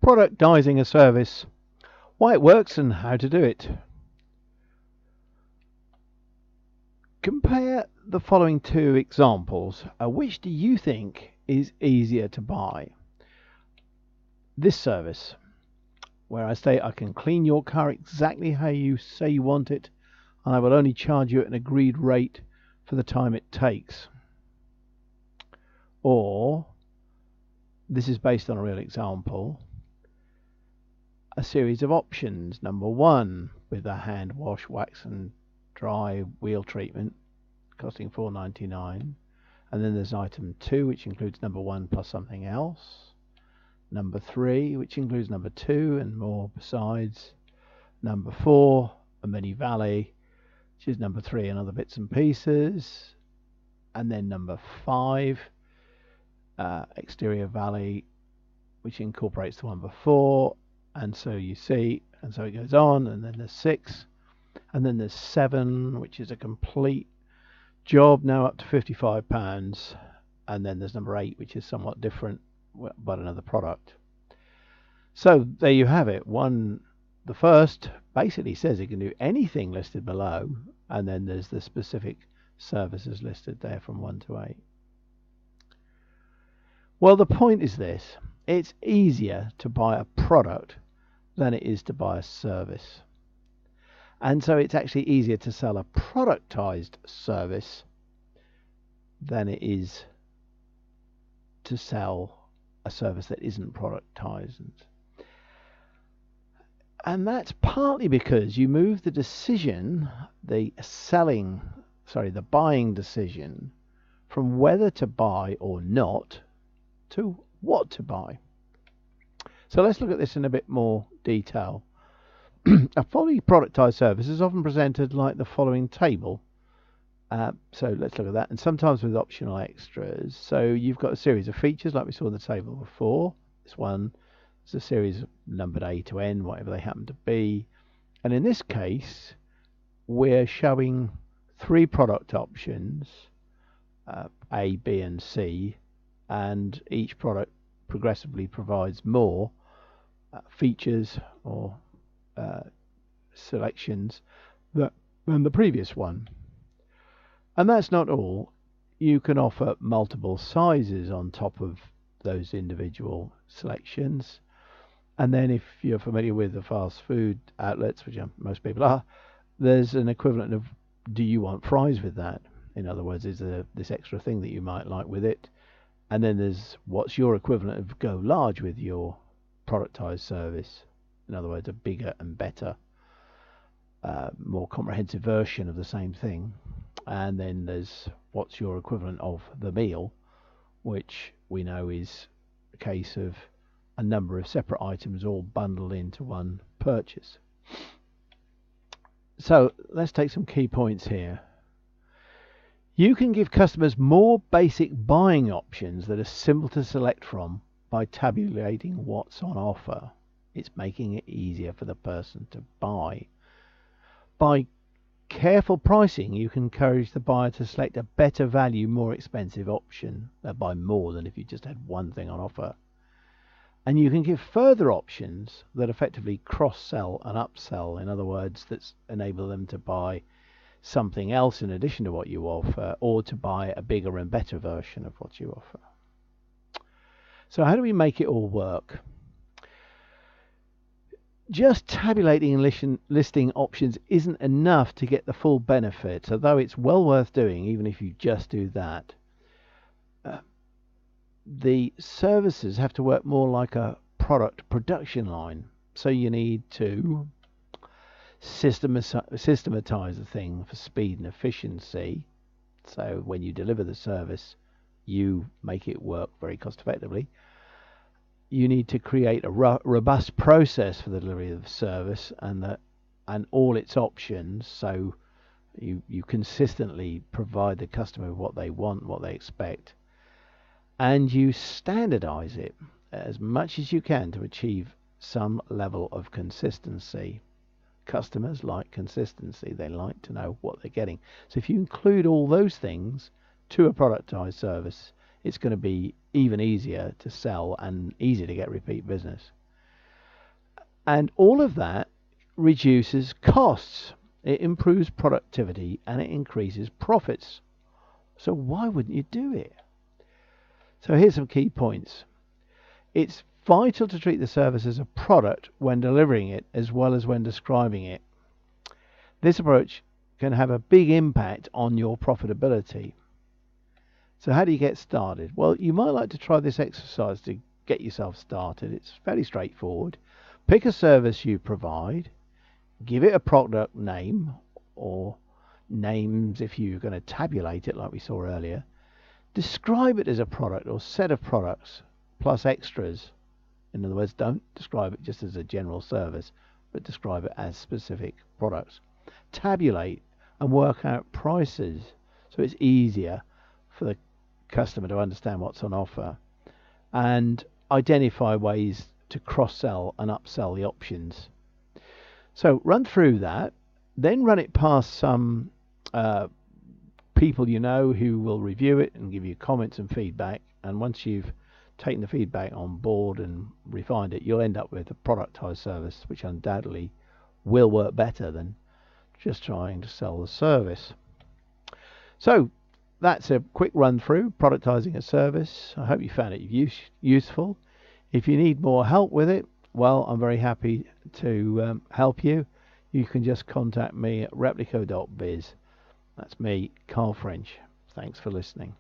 Productizing a service, why it works and how to do it. Compare the following two examples. Which do you think is easier to buy? This service, where I say I can clean your car exactly how you say you want it, and I will only charge you at an agreed rate for the time it takes. Or, this is based on a real example, a series of options. Number one, with a hand wash, wax and dry wheel treatment, costing $4.99. And then there's item 2, which includes number 1 plus something else. Number 3, which includes number 2 and more besides. Number 4, a mini valet, which is number 3 and other bits and pieces. And then number 5, exterior valet, which incorporates the one before. And so you see, and so it goes on. And then there's 6. And then there's 7, which is a complete job, now up to £55. And then there's number 8, which is somewhat different, but another product. So there you have it. The first basically says it can do anything listed below, and then there's the specific services listed there from 1 to 8. Well, the point is this: it's easier to buy a product than it is to buy a service. And so it's actually easier to sell a productized service than it is to sell a service that isn't productized. And that's partly because you move the decision, the buying decision, from whether to buy or not to what to buy. So let's look at this in a bit more detail. A fully productized service is often presented like the following table. So let's look at that, and sometimes with optional extras. So you've got a series of features like we saw in the table before. This one is a series numbered A to N, whatever they happen to be. And in this case, we're showing 3 product options, A, B, and C, and each product progressively provides more features or selections than the previous one. And that's not all. You can offer multiple sizes on top of those individual selections. And then if you're familiar with the fast food outlets, which most people are, there's an equivalent of, do you want fries with that? In other words, is there this extra thing that you might like with it? And then there's, what's your equivalent of go large with your productized service? In other words, a bigger and better, more comprehensive version of the same thing. And then there's what's your equivalent of the meal, which we know is a case of a number of separate items all bundled into one purchase. So let's take some key points here. You can give customers more basic buying options that are simple to select from by tabulating what's on offer. It's making it easier for the person to buy. By careful pricing, you can encourage the buyer to select a better value, more expensive option. They'll buy more than if you just had one thing on offer. And you can give further options that effectively cross-sell and upsell. In other words, that enable them to buy something else in addition to what you offer, or to buy a bigger and better version of what you offer. So how do we make it all work? Just tabulating and listing options isn't enough to get the full benefit, although it's well worth doing even if you just do that. The services have to work more like a product production line. So you need to systematize the thing for speed and efficiency. So when you deliver the service, you make it work very cost effectively. You need to create a robust process for the delivery of the service and all its options, so you consistently provide the customer with what they want, what they expect, and you standardize it as much as you can to achieve some level of consistency. Customers like consistency. They like to know what they're getting. So if you include all those things to a productized service, it's going to be even easier to sell and easier to get repeat business. And all of that reduces costs. It improves productivity and it increases profits. So why wouldn't you do it? So here's some key points. It's vital to treat the service as a product when delivering it as well as when describing it. This approach can have a big impact on your profitability. So how do you get started? Well, you might like to try this exercise to get yourself started. It's fairly straightforward. Pick a service you provide, give it a product name or names if you're going to tabulate it like we saw earlier. Describe it as a product or set of products plus extras. In other words, don't describe it just as a general service, but describe it as specific products. Tabulate and work out prices so it's easier for the customer to understand what's on offer, and identify ways to cross-sell and upsell the options. So run through that, then run it past some people you know who will review it and give you comments and feedback. And once you've taken the feedback on board and refined it, you'll end up with a productized service which undoubtedly will work better than just trying to sell the service. So that's a quick run through productizing a service. I hope you found it useful. If you need more help with it, well, I'm very happy to help you. You can just contact me at replico.biz. That's me, Carl French. Thanks for listening.